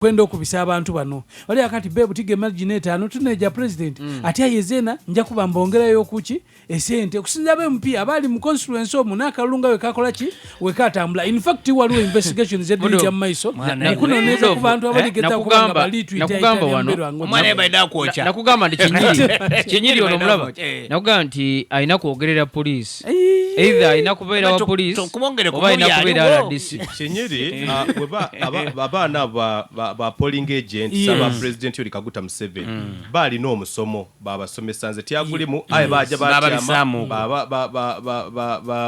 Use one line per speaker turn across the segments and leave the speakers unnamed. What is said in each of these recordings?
kwenda okubisa abantu bano wali akati bebu tige marginate ano tuneja president ati ayezena nja kuba mbongerayo kuki esente okusinza MP abali mu constituency omu n'akalunga we kakola ki we katambula in fact waliwo investigations zedija maiso kunoneza ku bantu abaligeta kubanga bali
nakugamba wano
omwana baida kwocha
nakugamba ndi Kinyiri ono mulaba nakugamba nti aina kuogerera police either aina kubeera wa police oba aina kubeera RDC
Kinyiri abaana ba polling agent saba president yoli Kaguta Museveni bali no musomo babasomesa nze tyagulimu aye baja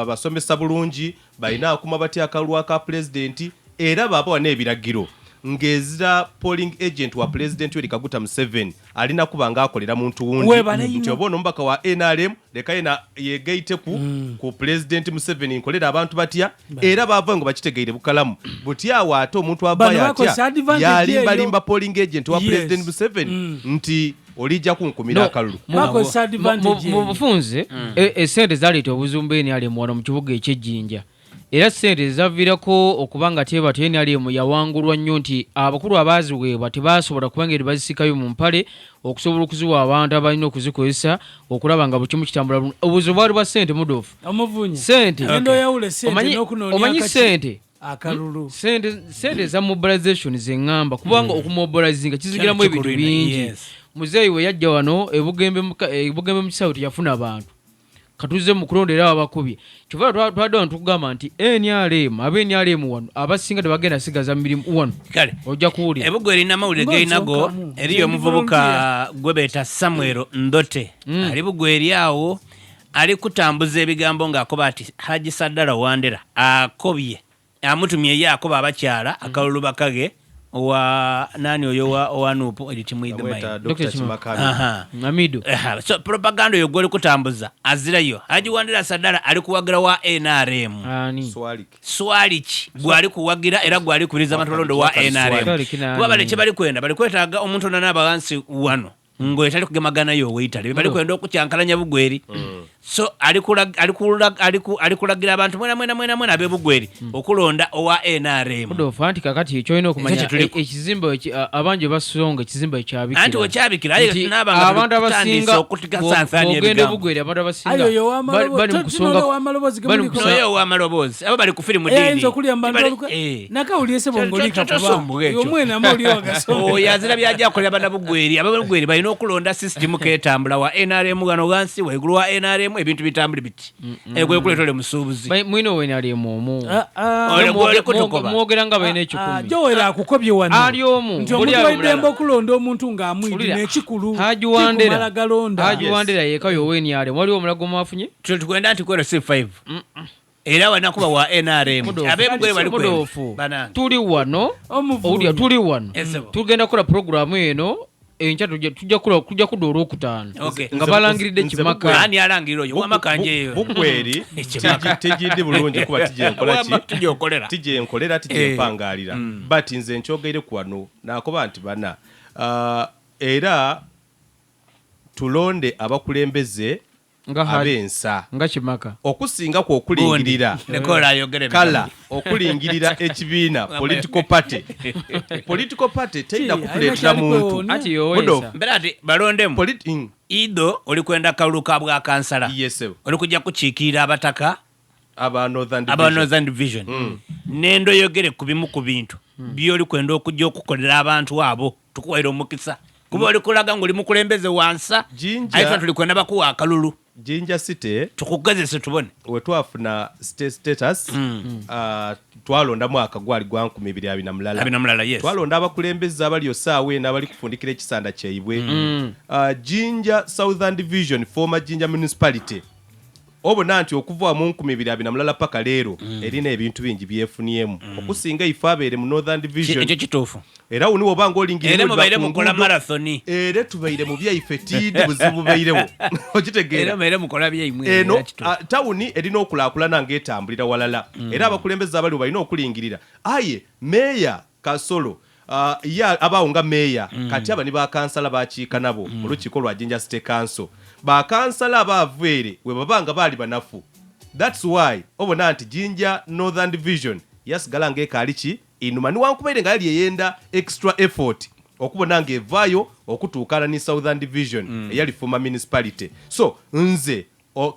basomesa bulungi balina akuma batya akalwa ka president era baba wanebiragiro ngezira polling agent wa president yoli Kaguta Museveni alina kubanga akolera muntu wundi ntiobona ombaka wa NRM leka ina yegaite ku president Museveni nkolera abantu batya era bava ngo bakitegeire bukalamu butya wato omuntu abaya atya yali balimba polling agent wa president Museveni nti olija kunkumira akalulu
mu bufunze esente zaleta obuzumbeni ali mwana mu kibuga ekyejjinja era sente zavirako okubanga teba teni ali mu yawangulwa nnyo nti abakulu abaziweebwa tebasobola kubanga bazisikayo mu mpale okusobola okuziwa abantu abalina okuzikozesa okulaba nga bukimu kitambula obuzo bwali bwa sente Mudofu
Omuvunnya
sente
endo yawule sente n'okunonya
omanyi sente
akalulu
sente za mobilization zengamba kubanga okumobilizinga kizigiramu ebintu bingi Mzei we yajja wano ebugembe mu South yafuna abantu katuze mu kulondera abakubye kiva twadwa ntugamba nti NRM NRM wano abasinga tebagenda sigaza mirimu wano
kale
ojja kuwulira
ebugwe erina mawulire geyinago eriyo omuvubuka gwebeta Samuel Ndote ali bugwe eryawo ali kutambuza ebigambo ng'akoba ati Haji Saddala Wandera akobye amutumye ye akoba abakyala akalulu bakage wa nani oyo wa nupo elitimuidhe mai
Dr. Chimakana
Namido
so propaganda yo goli kutambuza azirayo Haji Wandera Saddala ali kuwagira wa NRM swaliki gwali kuwagira era gwali kubiriza matolondo wa NRM kuba bale kye bali kwenda bali kwetaaga omuntu n'abawansi wano ngo etali kugemagana yo weitali bali kwenda okukyankalanya bugweri so ali kulagira abantu mwena abebugweri okulonda owa NRM
Mudofu anti kakati ekyo ino okumanya ekizimba abanje basonga ekizimba ekyabikira
anti okyabikira ayo tunaba
abantu abasinga
okutika sansani
ogende bugweri abantu abasinga bali mukusonga
oyo wa malobozi abo bali kufiri mu dini
enzo kulya mbandoluka nakawuliyese bongolika kuba omwena amuli wagasonga
yazira byajja akolera bana bugweri ababugweri balina okulonda system ketambula wa NRM gano gansi waigulu wa NRM ebintu bitambuli biti egwe kuletole musubuzi
mwino we nali omu
ole kutokoba
mwogera nga bene ekikumi
jowera akukobye wano
ali omu
buli ayidemba okulonda omuntu nga amwidi n'ekikulu
Haji Wandera yeka yoweni ale wali omulago mwafunye
tukwenda nti kwero C5 era wanakuba wa NRM abebugwe bali kwenda
tuli wano Omuvunnya tuli wano tugenda kola program eno encha tujja kudora okutano nga balangiridde Kimaka
ani alangiriro yo wamakanje yo
bukweri tejidde bulungi kuba tije enkolera tije empangalira but nze nchogeire kwano nakoba nti bana era tulonde abakulembeze abensa
nga Kimaka
okusinga ku okulingirira kala okulingirira ekibiina political party tenda kukuletera muntu
ati yowe
mberati balondemu ido oli kwenda kaluka bwa kansala oli kujja kuchikira abataka
aba Northern
Division nendo yogere kubimu ku bintu byoli kwenda okujja okukolera abantu abo tukuwaira omukisa kuba oli kulaga ngoli mukulembeze wansa ayifa tuli kwenda bakuwa akalulu
Jinja City
tukugezese tubone
wetwafuna status twalonda mwaka gwali gwa 2023
yes
twalonda abakulembeze abali saawe n'abali kufundikira ekisanda kyebwe Jinja Southern Division former Jinja municipality obona nti okuva mu 2023 paka leero erina ebintu bingi byefuniemu okusinga ifabere mu Northern Division
ekyo kitofu
era uni obanga olingirira
era mubaire mukola marathoni
era tubaire mu byaife tidi buzibu bairewo okitegeera
era mere mukola byaimwe
eno tawuni erina okulakulana ngetambulira walala era abakulembeze abali balina okulingirira aye meya Kasolo ya abaunga meya kati abani ba kansala bakiika nabo mu lukiiko lwa Jinja City Council ba kansala abavere we babanga bali banafu that's why obona nti Jinja Northern Division yasigala ngeka alichi enuma niwankubaire nga yali eyenda extra effort okubona nga evaayo okutuukana ne Southern Division eyali former municipality. So nze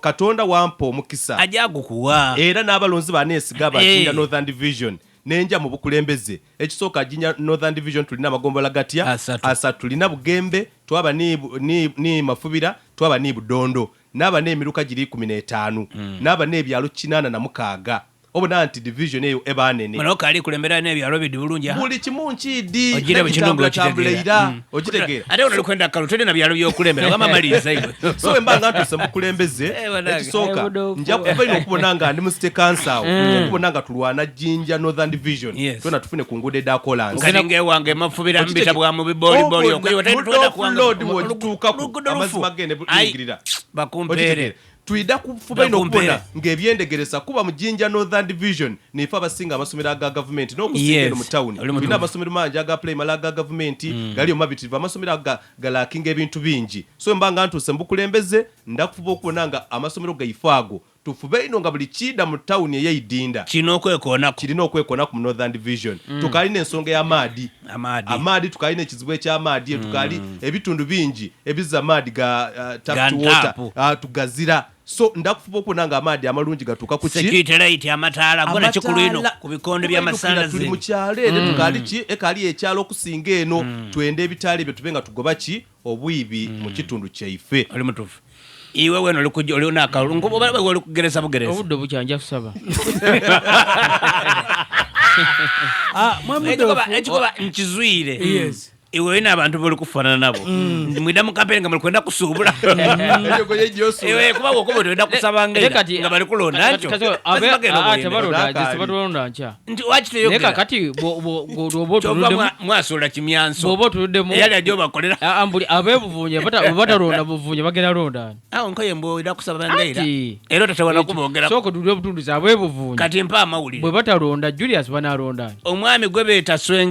Katonda wampa omukisa
ajagukuwa
era n'abalonzi baneesiga bajinja Northern Division nenja mu bukulembeze ekisooka jinja Northern Division tulina amagombola gatya asatu tulina Bugembe twaba ni Mafubira twaba ni Budondo n'aba n'emiruka giri 15 n'aba n'ebyalo 86 obona nti division eyo ebanene
manoka ali kulembera n'ebyalo bidi bulungi
buli kimu nkidi
ogira bikindungu
kitegera okitegera
ate ono likwenda kalutende na byalo byokulembera kama maliza iwe
so embanga ntuse mukulembeze ekisooka nja kubaino okubona nga ndi mu state council okubona nga tulwana jinja Northern Division twena tufune ku ngude da Collins
kalinge wange Mafubira mbita bwa mu biboli okwiwa twenda kuwanga
wotuuka ku amazima gende bulingirira
bakumpere
tuida kufuba ino kubona ngebyendegeresa kuba mujinja Northern Division nifa abasinga amasomero aga government n'okusinga mu town tulina amasomero mangi aga primary aga government gali omabitivu amasomero aga galakinga ebintu bingi so mbanga ntuse mbukulembeze ndakufuba okubona nga amasomero gaifaago tufube ino nga buli kida mu town eyidinda
kirina
okwekoona ku Northern Division tukalina ensonga y'amaadi tukalina ekizibu eky'amaadi tukali ebitundu bingi ebiza amaadi ga tap to water tugazira so ndakufuba okubona nga amaadi amalungi gatuuka ku
security light amataala gona kikulu ino ku bikonde by'amasannyalaze
tuli mu kyalo eno tukali ekali ekyalo okusinga eno twende ebitaali ebyo tube nga tugoba obwibi mu kitundu kyaife
oli mutuufu iwe weno likujja oli nakalulu ngoba baba wali kugeresa bugeresa
obudde bukyanja kusaba
ekikoba nkizwire iwe n'abantu bali kufaanana nabo mwida mu kampeni nga mulikwenda kusuubula iwe kuba wokuba twenda kusaba nga bali kulonda nkyo
tebalonda nkya
nti wakitoyogera
kati
mwasuula kimyanso
bwoba otuddemu
eyali ajja obakolera
ambuli abeebuvunye batalonda buvunye bagenda londa
awo nkoye mboira kusaba ngaira era otatawala kuboogera
sooka tudde obutunduzi abeebuvunye
kati mpa amawulire
bwe batalonda Julius banalonda
omwami gwe beeta swenge